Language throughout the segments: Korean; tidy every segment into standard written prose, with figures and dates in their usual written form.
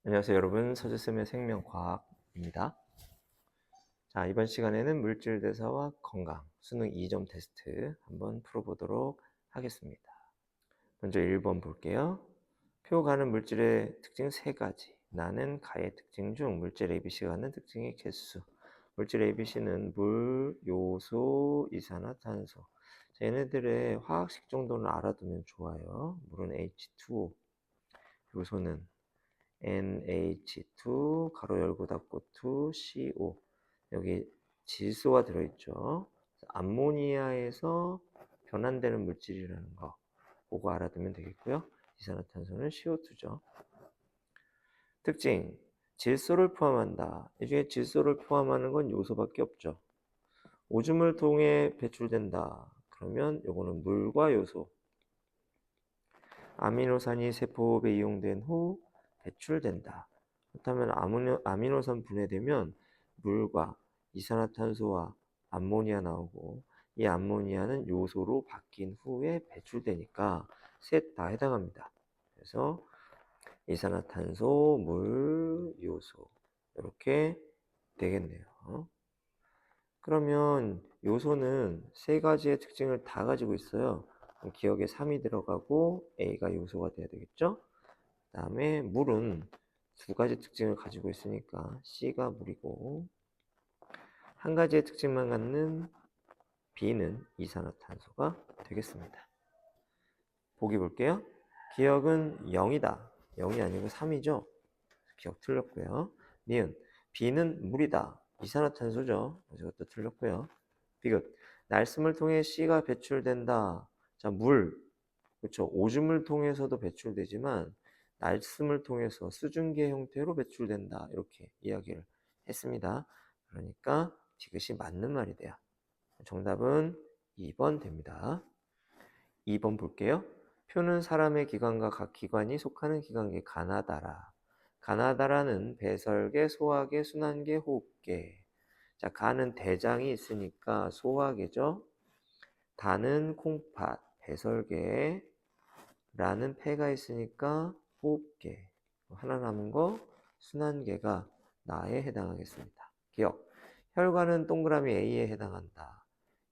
안녕하세요 여러분, 서재쌤의 생명과학입니다. 자, 이번 시간에는 물질 대사와 건강 수능 2점 테스트 한번 풀어보도록 하겠습니다. 먼저 1번 볼게요. 표 가는 물질의 특징 3가지. 나는 가의 특징 중 물질 ABC가 갖는 특징의 개수. 물질 ABC는 물, 요소, 이산화탄소. 자, 얘네들의 화학식 정도는 알아두면 좋아요. 물은 H2O, 요소는 NH2 가로 열고 닫고 2CO. 여기 질소가 들어있죠. 암모니아에서 변환되는 물질이라는 거 그거 알아두면 되겠고요. 이산화탄소는 CO2죠. 특징, 질소를 포함한다. 이 중에 질소를 포함하는 건 요소밖에 없죠. 오줌을 통해 배출된다. 그러면 요거는 물과 요소. 아미노산이 세포호흡에 이용된 후 배출된다. 그렇다면 아미노산 분해되면 물과 이산화탄소와 암모니아 나오고, 이 암모니아는 요소로 바뀐 후에 배출되니까 셋 다 해당합니다. 그래서 이산화탄소, 물, 요소 이렇게 되겠네요. 그러면 요소는 3가지의 특징을 다 가지고 있어요. 기억에 3이 들어가고 A가 요소가 돼야 되겠죠? 그 다음에 물은 2가지 특징을 가지고 있으니까 C가 물이고, 한 가지의 특징만 갖는 B는 이산화탄소가 되겠습니다. 보기 볼게요. 기억은 0이다. 0이 아니고 3이죠? 기억 틀렸고요. 니은 B는 물이다. 이산화탄소죠. 이것도 틀렸고요. 비긋 날숨을 통해 C가 배출된다. 자, 물. 그렇죠. 오줌을 통해서도 배출되지만 날숨을 통해서 수증기의 형태로 배출된다. 이렇게 이야기를 했습니다. 그러니까 디귿이 맞는 말이 돼요. 정답은 2번 됩니다. 2번 볼게요. 표는 사람의 기관과 각 기관이 속하는 기관계 가나다라. 가나다라는 배설계, 소화계, 순환계, 호흡계. 자, 가는 대장이 있으니까 소화계죠. 다는 콩팥, 배설계, 라는 폐가 있으니까 호흡계. 하나 남은 거 순환계가 나에 해당하겠습니다. 기억. 혈관은 동그라미 A에 해당한다.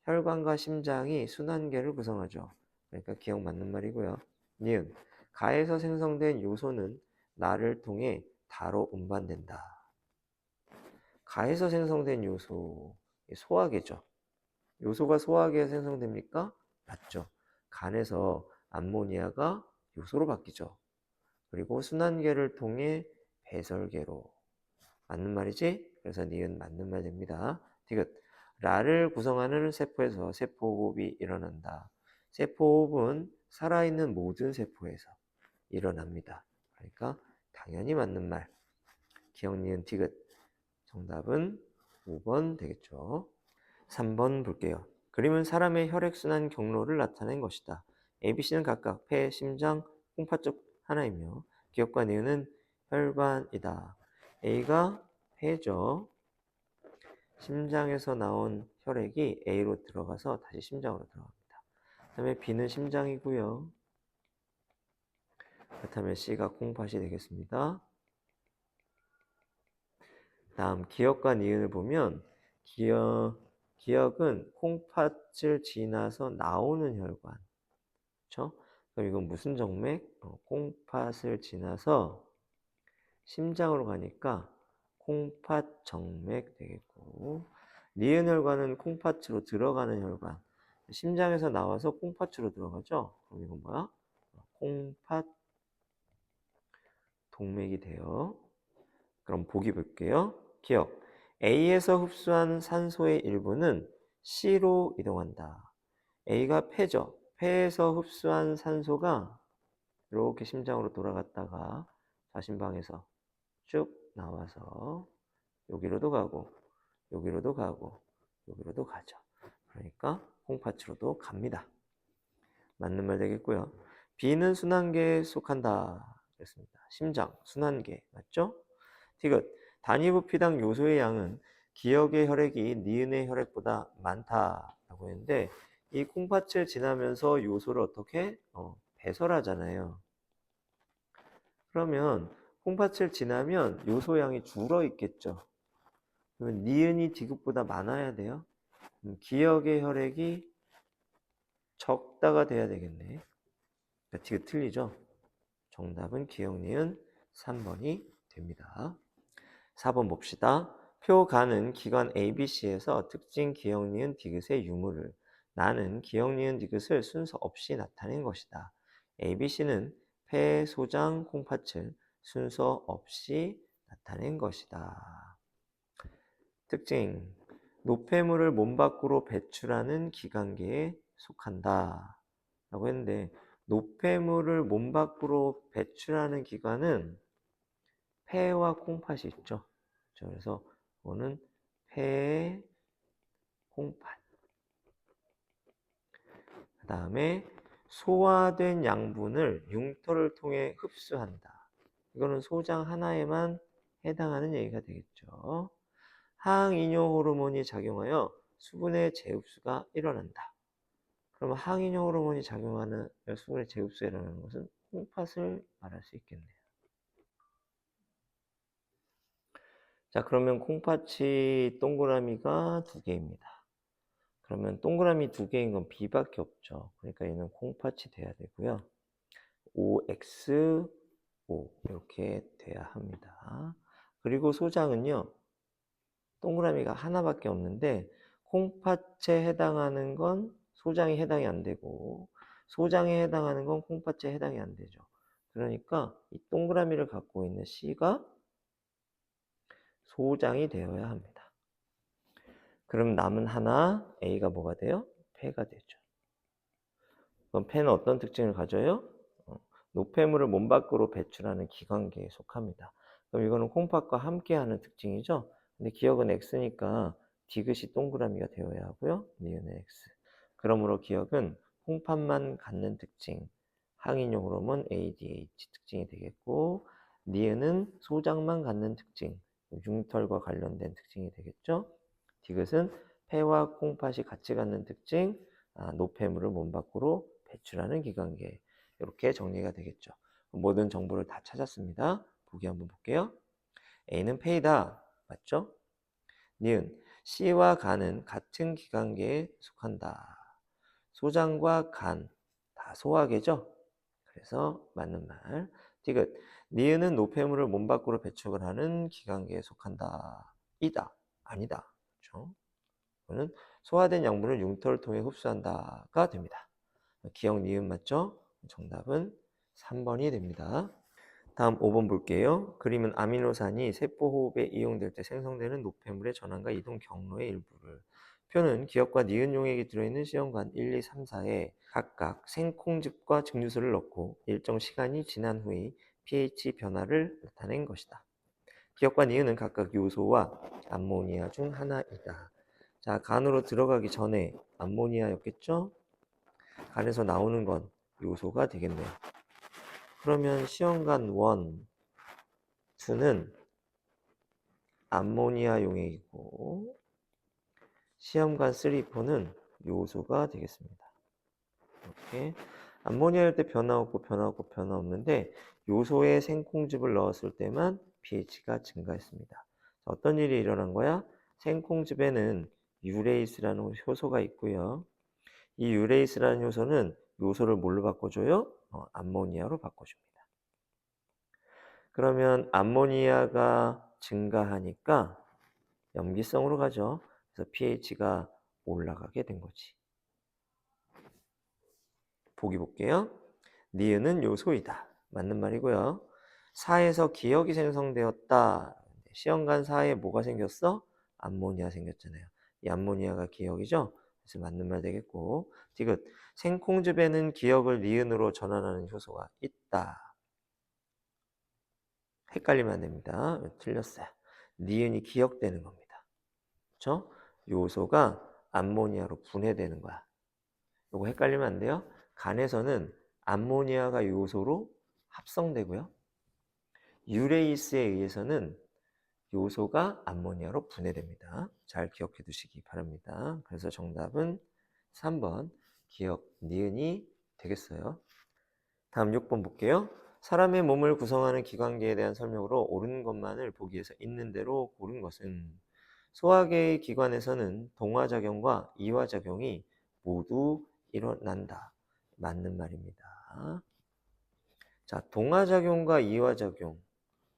혈관과 심장이 순환계를 구성하죠. 그러니까 기억 맞는 말이고요. 니은. 가에서 생성된 요소는 나를 통해 다로 운반된다. 가에서 생성된 요소, 소화계죠. 요소가 소화계에 생성됩니까? 맞죠. 간에서 암모니아가 요소로 바뀌죠. 그리고 순환계를 통해 배설계로. 맞는 말이지? 그래서 니은 맞는 말 됩니다. 디귿. 라를 구성하는 세포에서 세포호흡이 일어난다. 세포호흡은 살아있는 모든 세포에서 일어납니다. 그러니까 당연히 맞는 말. 기억, 니은, 디귿. 정답은 5번 되겠죠. 3번 볼게요. 그림은 사람의 혈액순환 경로를 나타낸 것이다. ABC는 각각 폐, 심장, 콩팥 쪽 하나이며 기억과 니은은 혈관이다. A가 폐죠. 심장에서 나온 혈액이 A로 들어가서 다시 심장으로 들어갑니다. 그 다음에 B는 심장이고요. 그렇다면 C가 콩팥이 되겠습니다. 다음 기억과 니은을 보면 기억은 콩팥을 지나서 나오는 혈관. 그렇죠? 그럼 이건 무슨 정맥? 콩팥을 지나서 심장으로 가니까 콩팥 정맥 되겠고, 니은 혈관은 콩팥으로 들어가는 혈관. 심장에서 나와서 콩팥으로 들어가죠? 그럼 이건 뭐야? 콩팥 동맥이 돼요. 그럼 보기 볼게요. 기억. A에서 흡수한 산소의 일부는 C로 이동한다. A가 폐죠. 폐에서 흡수한 산소가 이렇게 심장으로 돌아갔다가 좌심방에서 쭉 나와서 여기로도 가고 여기로도 가고 여기로도 가죠. 그러니까 콩팥으로도 갑니다. 맞는 말 되겠고요. B는 순환계에 속한다. 그랬습니다. 심장, 순환계 맞죠? 디귿. 단위 부피당 요소의 양은 기억의 혈액이 니은의 혈액보다 많다라고 했는데, 이 콩팥을 지나면서 요소를 어떻게 배설하잖아요. 그러면 콩팥을 지나면 요소양이 줄어 있겠죠. 그러면 니은이 디귿보다 많아야 돼요. 기역의 혈액이 적다가 돼야 되겠네. 그러니까 디귿 틀리죠? 정답은 기역, 니은 3번이 됩니다. 4번 봅시다. 표가는 기관 ABC에서 특징 기역, 니은, 디귿의 유무를 나는 기역, 니은, 디귿을 순서 없이 나타낸 것이다. ABC는 폐, 소장, 콩팥을 순서 없이 나타낸 것이다. 특징, 노폐물을 몸 밖으로 배출하는 기관계에 속한다 라고 했는데, 노폐물을 몸 밖으로 배출하는 기관은 폐와 콩팥이 있죠. 그래서 이거는 폐, 콩팥. 그 다음에 소화된 양분을 융터를 통해 흡수한다. 이거는 소장 하나에만 해당하는 얘기가 되겠죠. 항이뇨 호르몬이 작용하여 수분의 재흡수가 일어난다. 그러면 항이뇨 호르몬이 작용하는 수분의 재흡수가 일어나는 것은 콩팥을 말할 수 있겠네요. 자, 그러면 콩팥이 동그라미가 2개입니다. 그러면 동그라미 2개인 건 B밖에 없죠. 그러니까 얘는 콩팥이 돼야 되고요. OXO 이렇게 돼야 합니다. 그리고 소장은요. 동그라미가 하나밖에 없는데 콩팥에 해당하는 건 소장이 해당이 안 되고 소장에 해당하는 건 콩팥에 해당이 안 되죠. 그러니까 이 동그라미를 갖고 있는 C가 소장이 되어야 합니다. 그럼 남은 하나 A가 뭐가 돼요? 폐가 되죠. 그럼 폐는 어떤 특징을 가져요? 노폐물을 몸 밖으로 배출하는 기관계에 속합니다. 그럼 이거는 콩팥과 함께하는 특징이죠. 근데 기억은 X니까 디귿이 동그라미가 되어야 하고요. 니은은 X. 그러므로 기억은 콩팥만 갖는 특징, 항이뇨 호르몬 ADH 특징이 되겠고, 니은은 소장만 갖는 특징, 융털과 관련된 특징이 되겠죠. 디귿은 폐와 콩팥이 같이 갖는 특징, 노폐물을 몸 밖으로 배출하는 기관계. 이렇게 정리가 되겠죠. 모든 정보를 다 찾았습니다. 보기 한번 볼게요. A는 폐이다. 맞죠? 니은 C와 간은 같은 기관계에 속한다. 소장과 간 다 소화계죠? 그래서 맞는 말. 디귿 니은은 노폐물을 몸 밖으로 배출을 하는 기관계에 속한다. 이다. 아니다. 그렇죠? 이거는 소화된 양분을 융터를 통해 흡수한다가 됩니다. 기억 니은 맞죠? 정답은 3번이 됩니다. 다음 5번 볼게요. 그림은 아미노산이 세포호흡에 이용될 때 생성되는 노폐물의 전환과 이동 경로의 일부를. 표는 기억과 니은 용액이 들어있는 시험관 1, 2, 3, 4에 각각 생콩즙과 증류수를 넣고 일정 시간이 지난 후의 pH 변화를 나타낸 것이다. 기억과 니은은 각각 요소와 암모니아 중 하나이다. 자, 간으로 들어가기 전에 암모니아였겠죠? 간에서 나오는 건 요소가 되겠네요. 그러면 시험관 1, 2는 암모니아 용액이고 시험관 3, 4는 요소가 되겠습니다. 이렇게 암모니아일 때 변화 없고 변화 없고 변화 없는데 요소에 생콩즙을 넣었을 때만 pH가 증가했습니다. 어떤 일이 일어난 거야? 생콩즙에는 유레이스라는 효소가 있고요. 이 유레이스라는 효소는 요소를 뭘로 바꿔줘요? 암모니아로 바꿔줍니다. 그러면 암모니아가 증가하니까 염기성으로 가죠. 그래서 pH가 올라가게 된 거지. 보기 볼게요. 니은은 요소이다. 맞는 말이고요. 4에서 기역이 생성되었다. 시험관 4에 뭐가 생겼어? 암모니아 생겼잖아요. 이 암모니아가 기역이죠? 그래서 맞는 말 되겠고, 디귿 생콩즙에는 기역을 니은으로 전환하는 효소가 있다. 헷갈리면 안 됩니다. 틀렸어요. 니은이 기역되는 겁니다. 그렇죠? 요소가 암모니아로 분해되는 거야. 이거 헷갈리면 안 돼요. 간에서는 암모니아가 요소로 합성되고요. 유레이스에 의해서는 요소가 암모니아로 분해됩니다. 잘 기억해 두시기 바랍니다. 그래서 정답은 3번 기역 니은이 되겠어요. 다음 6번 볼게요. 사람의 몸을 구성하는 기관계에 대한 설명으로 옳은 것만을 보기 위해서 있는 대로 고른 것은 소화계의 기관에서는 동화작용과 이화작용이 모두 일어난다. 맞는 말입니다. 자, 동화작용과 이화작용.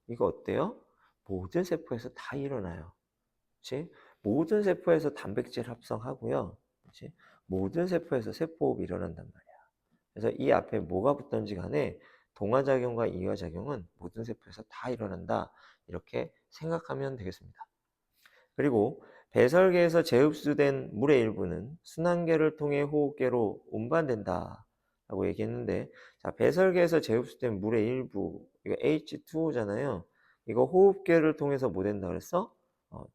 이거 어때요? 모든 세포에서 다 일어나요. 그치? 모든 세포에서 단백질 합성하고요. 그치? 모든 세포에서 세포호흡이 일어난단 말이야. 그래서 이 앞에 뭐가 붙던지 간에 동화작용과 이화작용은 모든 세포에서 다 일어난다. 이렇게 생각하면 되겠습니다. 그리고 배설계에서 재흡수된 물의 일부는 순환계를 통해 호흡계로 운반된다. 라고 얘기했는데, 자, 배설계에서 재흡수된 물의 일부, 이거 H2O잖아요. 이거 호흡계를 통해서 뭐 된다 그랬어?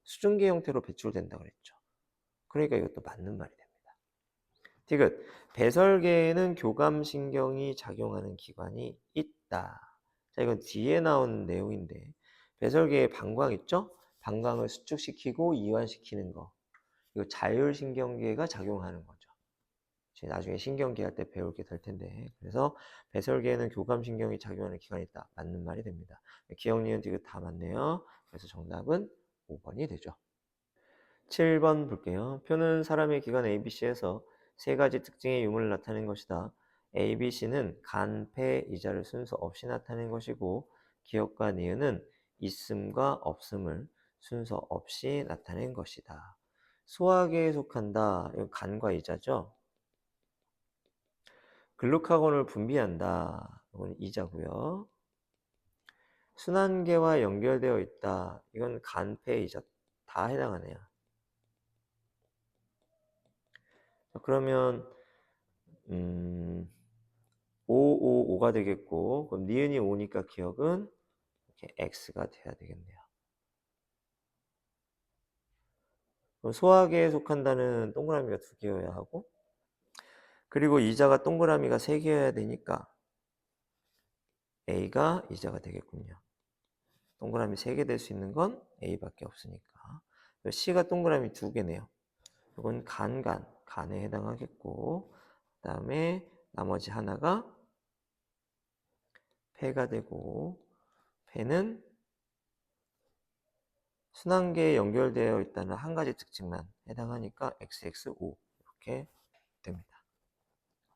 수증기 형태로 배출된다 그랬죠. 그러니까 이것도 맞는 말이 됩니다. 디귿, 배설계에는 교감신경이 작용하는 기관이 있다. 자, 이건 뒤에 나온 내용인데, 배설계에 방광 있죠? 방광을 수축시키고 이완시키는 거. 이거 자율신경계가 작용하는 거죠. 나중에 신경계 할 때 배우게 될 텐데. 그래서 배설계에는 교감신경이 작용하는 기관이 있다. 맞는 말이 됩니다. 기억, 니은, 디귿 다 맞네요. 그래서 정답은 5번이 되죠. 7번 볼게요. 표는 사람의 기관 ABC에서 세 가지 특징의 유무를 나타낸 것이다. ABC는 간, 폐, 이자를 순서 없이 나타낸 것이고 기억과 니은은 있음과 없음을 순서 없이 나타낸 것이다. 소화계에 속한다. 이건 간과 이자죠. 글루카곤을 분비한다. 이건 이자고요. 순환계와 연결되어 있다. 이건 간, 폐, 이자 다 해당하네요. 그러면 5가 되겠고, 그럼 니은이 5니까 기억은 이렇게 X가 돼야 되겠네요. 그럼 소화계에 속한다는 동그라미가 2개여야 하고, 그리고 이자가 동그라미가 3개여야 되니까 A가 이자가 되겠군요. 동그라미 3개 될 수 있는 건 A밖에 없으니까. C가 동그라미 2개네요. 이건 간에 해당하겠고, 그 다음에 나머지 하나가 폐가 되고, 폐는 순환계에 연결되어 있다는 한 가지 특징만 해당하니까 XXO 이렇게 됩니다.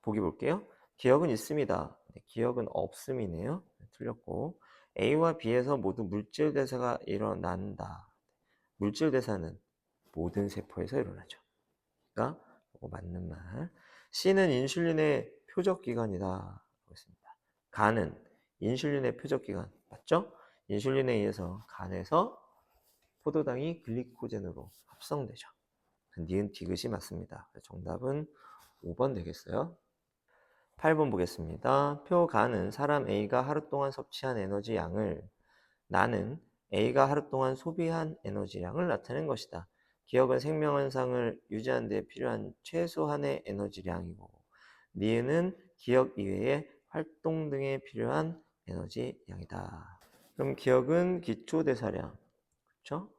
보기 볼게요. 기억은 있습니다. 네, 기억은 없음이네요. 틀렸고 A와 B에서 모두 물질 대사가 일어난다. 물질 대사는 모든 세포에서 일어나죠. 그러니까 맞는 말. C는 인슐린의 표적기관이다. 그렇습니다. 간은 인슐린의 표적기관 맞죠? 인슐린에 의해서 간에서 포도당이 글리코젠으로 합성되죠. 니은 디귿이 맞습니다. 정답은 5번 되겠어요. 8번 보겠습니다. 표 가는 사람 A가 하루 동안 섭취한 에너지 양을 나는 A가 하루 동안 소비한 에너지 양을 나타낸 것이다. 기억은 생명현상을 유지하는 데 필요한 최소한의 에너지량이고 니은은 기억 이외의 활동 등에 필요한 에너지 양이다. 그럼 기억은 기초대사량, 그렇죠?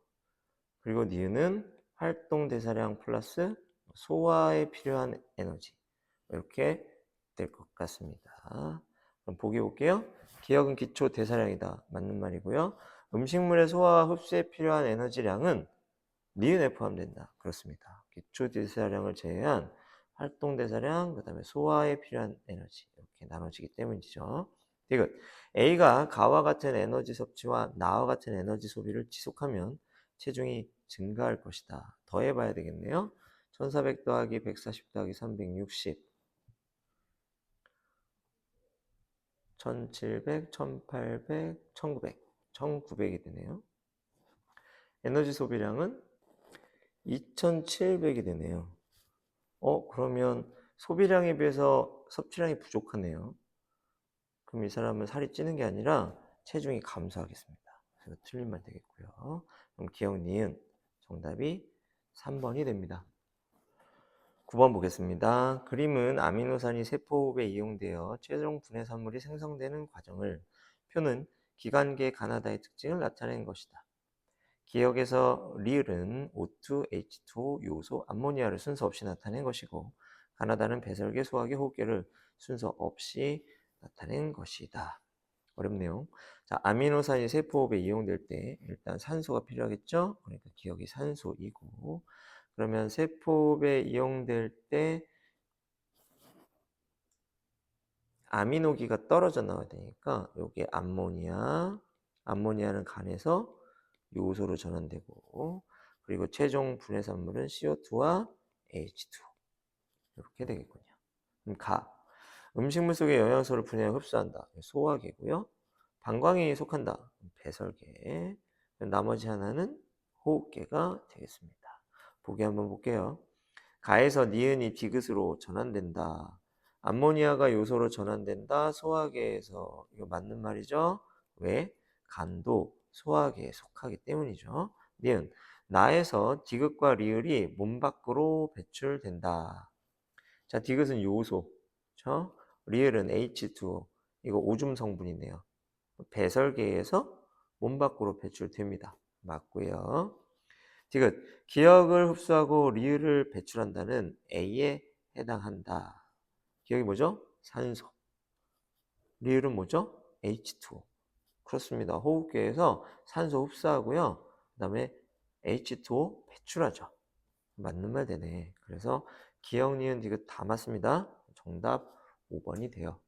그리고 니은은 활동 대사량 플러스 소화에 필요한 에너지 이렇게 될 것 같습니다. 그럼 보기 볼게요. 기억은 기초 대사량이다. 맞는 말이고요. 음식물의 소화와 흡수에 필요한 에너지량은 니은에 포함된다. 그렇습니다. 기초 대사량을 제외한 활동 대사량, 그 다음에 소화에 필요한 에너지 이렇게 나눠지기 때문이죠. 디귿. A가 가와 같은 에너지 섭취와 나와 같은 에너지 소비를 지속하면 체중이 증가할 것이다. 더해봐야 되겠네요. 1400 더하기 140 더하기 360 1700, 1800, 1900 1900이 되네요. 에너지 소비량은 2700이 되네요. 그러면 소비량에 비해서 섭취량이 부족하네요. 그럼 이 사람은 살이 찌는 게 아니라 체중이 감소하겠습니다. 그래서 틀린 말 되겠고요. 그럼 기억 니은 정답이 3번이 됩니다. 9번 보겠습니다. 그림은 아미노산이 세포호흡에 이용되어 최종 분해산물이 생성되는 과정을, 표는 기관계 가나다의 특징을 나타낸 것이다. 기억에서 리을은 O2, H2O, 요소, 암모니아를 순서 없이 나타낸 것이고 가나다는 배설계, 소화계, 호흡계를 순서 없이 나타낸 것이다. 어렵네요. 자, 아미노산이 세포호흡에 이용될 때 일단 산소가 필요하겠죠? 그러니까 기억이 산소이고, 그러면 세포호흡에 이용될 때 아미노기가 떨어져 나와야 되니까 요게 암모니아는 간에서 요소로 전환되고, 그리고 최종 분해산물은 CO2와 H2 이렇게 되겠군요. 그럼 음식물 속의 영양소를 분해하여 흡수한다. 소화계고요. 방광에 속한다. 배설계. 나머지 하나는 호흡계가 되겠습니다. 보기 한번 볼게요. 가에서 니은이 디귿으로 전환된다. 암모니아가 요소로 전환된다. 소화계에서. 이거 맞는 말이죠? 왜? 간도 소화계에 속하기 때문이죠. 니은. 나에서 디귿과 리을이 몸 밖으로 배출된다. 자, 디귿은 요소. 그렇죠? 리을은 H2O. 이거 오줌 성분이네요. 배설계에서 몸 밖으로 배출됩니다. 맞고요. 디귿, 기억을 흡수하고 리을을 배출한다는 A에 해당한다. 기억이 뭐죠? 산소. 리을은 뭐죠? H2O. 그렇습니다. 호흡계에서 산소 흡수하고요. 그 다음에 H2O 배출하죠. 맞는 말 되네. 그래서 기억, 니은, 디귿 다 맞습니다. 정답 5번이 돼요.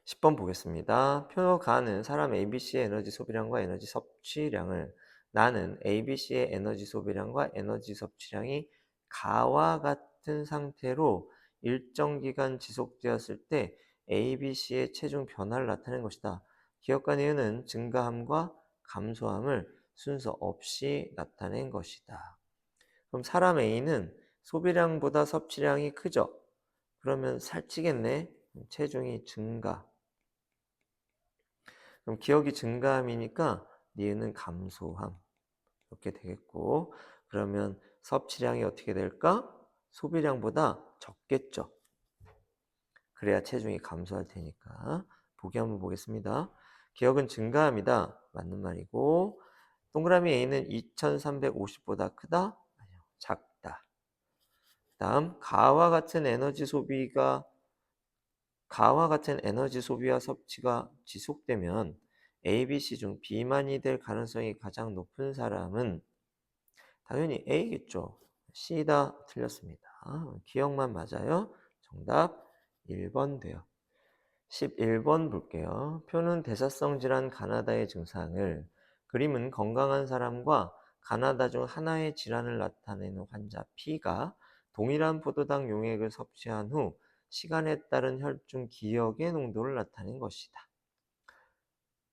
10번 보겠습니다. 표가는 사람 ABC의 에너지 소비량과 에너지 섭취량을, 나는 ABC의 에너지 소비량과 에너지 섭취량이 가와 같은 상태로 일정 기간 지속되었을 때 ABC의 체중 변화를 나타낸 것이다. 기억과 니은은 증가함과 감소함을 순서 없이 나타낸 것이다. 그럼 사람 A는 소비량보다 섭취량이 크죠? 그러면 살찌겠네. 체중이 증가. 그럼 기억이 증가함이니까 니은은 감소함. 이렇게 되겠고, 그러면 섭취량이 어떻게 될까? 소비량보다 적겠죠. 그래야 체중이 감소할 테니까. 보기 한번 보겠습니다. 기억은 증가함이다. 맞는 말이고, 동그라미 A는 2350보다 크다? 아니요, 작다. 다음, 가와 같은 에너지 소비와 섭취가 지속되면 ABC 중 B만이 될 가능성이 가장 높은 사람은 당연히 A겠죠. C다. 틀렸습니다. 기억만 맞아요. 정답 1번 돼요. 11번 볼게요. 표는 대사성 질환 가나다의 증상을, 그림은 건강한 사람과 가나다 중 하나의 질환을 나타내는 환자 P가 동일한 포도당 용액을 섭취한 후 시간에 따른 혈중 기억의 농도를 나타낸 것이다.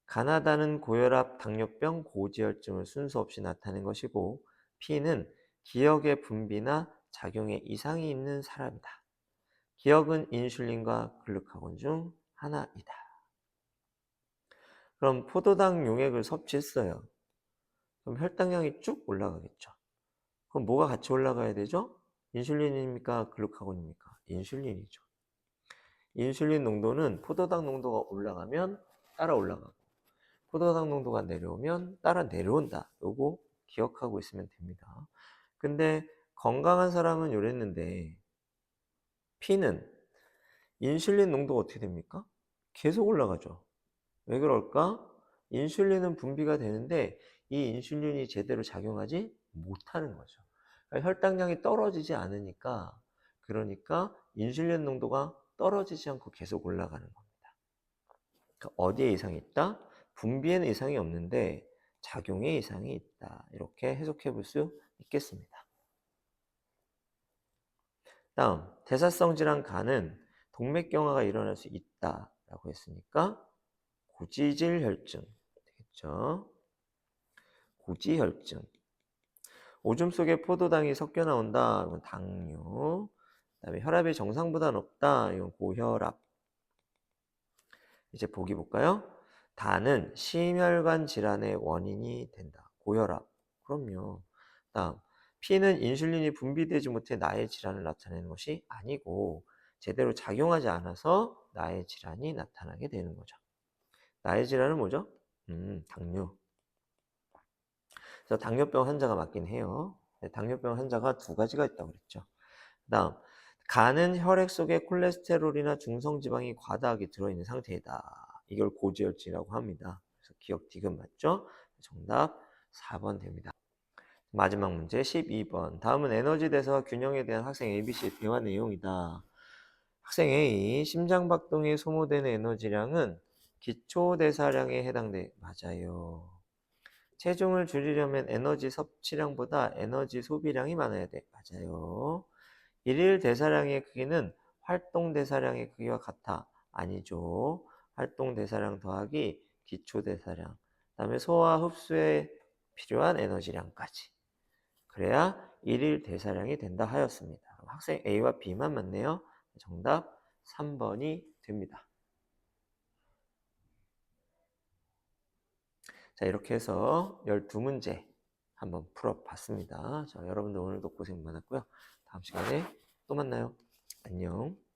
가나다는 고혈압, 당뇨병, 고지혈증을 순서 없이 나타낸 것이고, P는 기억의 분비나 작용에 이상이 있는 사람이다. 기억은 인슐린과 글루카곤 중 하나이다. 그럼 포도당 용액을 섭취했어요. 그럼 혈당량이 쭉 올라가겠죠. 그럼 뭐가 같이 올라가야 되죠? 인슐린입니까? 글루카곤입니까? 인슐린이죠. 인슐린 농도는 포도당 농도가 올라가면 따라 올라가고, 포도당 농도가 내려오면 따라 내려온다. 요거 기억하고 있으면 됩니다. 근데 건강한 사람은 요랬는데 P는 인슐린 농도가 어떻게 됩니까? 계속 올라가죠. 왜 그럴까? 인슐린은 분비가 되는데 이 인슐린이 제대로 작용하지 못하는 거죠. 그러니까 혈당량이 떨어지지 않으니까, 그러니까 인슐린 농도가 떨어지지 않고 계속 올라가는 겁니다. 그러니까 어디에 이상이 있다? 분비에는 이상이 없는데 작용에 이상이 있다. 이렇게 해석해 볼 수 있겠습니다. 다음, 대사성 질환 간은 동맥경화가 일어날 수 있다라고 했으니까 고지질 혈증 되겠죠. 고지혈증. 오줌 속에 포도당이 섞여 나온다. 이건 당뇨. 그다음에 혈압이 정상보다 높다. 이건 고혈압. 이제 보기 볼까요? 다는 심혈관 질환의 원인이 된다. 고혈압. 그럼요. 다음, P는 인슐린이 분비되지 못해 나의 질환을 나타내는 것이 아니고 제대로 작용하지 않아서 나의 질환이 나타나게 되는 거죠. 나의 질환은 뭐죠? 당뇨. 그래서 당뇨병 환자가 맞긴 해요. 당뇨병 환자가 두 가지가 있다고 그랬죠. 다음, 간은 혈액 속에 콜레스테롤이나 중성지방이 과다하게 들어있는 상태이다. 이걸 고지혈증이라고 합니다. 그래서 기억 디귿 맞죠? 정답 4번 됩니다. 마지막 문제 12번. 다음은 에너지 대사와 균형에 대한 학생 ABC의 대화 내용이다. 학생 A, 심장박동에 소모되는 에너지량은 기초대사량에 해당돼. 맞아요. 체중을 줄이려면 에너지 섭취량보다 에너지 소비량이 많아야 돼. 맞아요. 일일 대사량의 크기는 활동 대사량의 크기와 같아. 아니죠. 활동 대사량 더하기 기초 대사량. 그다음에 소화 흡수에 필요한 에너지량까지. 그래야 일일 대사량이 된다 하였습니다. 학생 A와 B만 맞네요. 정답 3번이 됩니다. 자, 이렇게 해서 12문제 한번 풀어봤습니다. 자, 여러분들 오늘도 고생 많았고요. 다음 시간에 또 만나요. 안녕.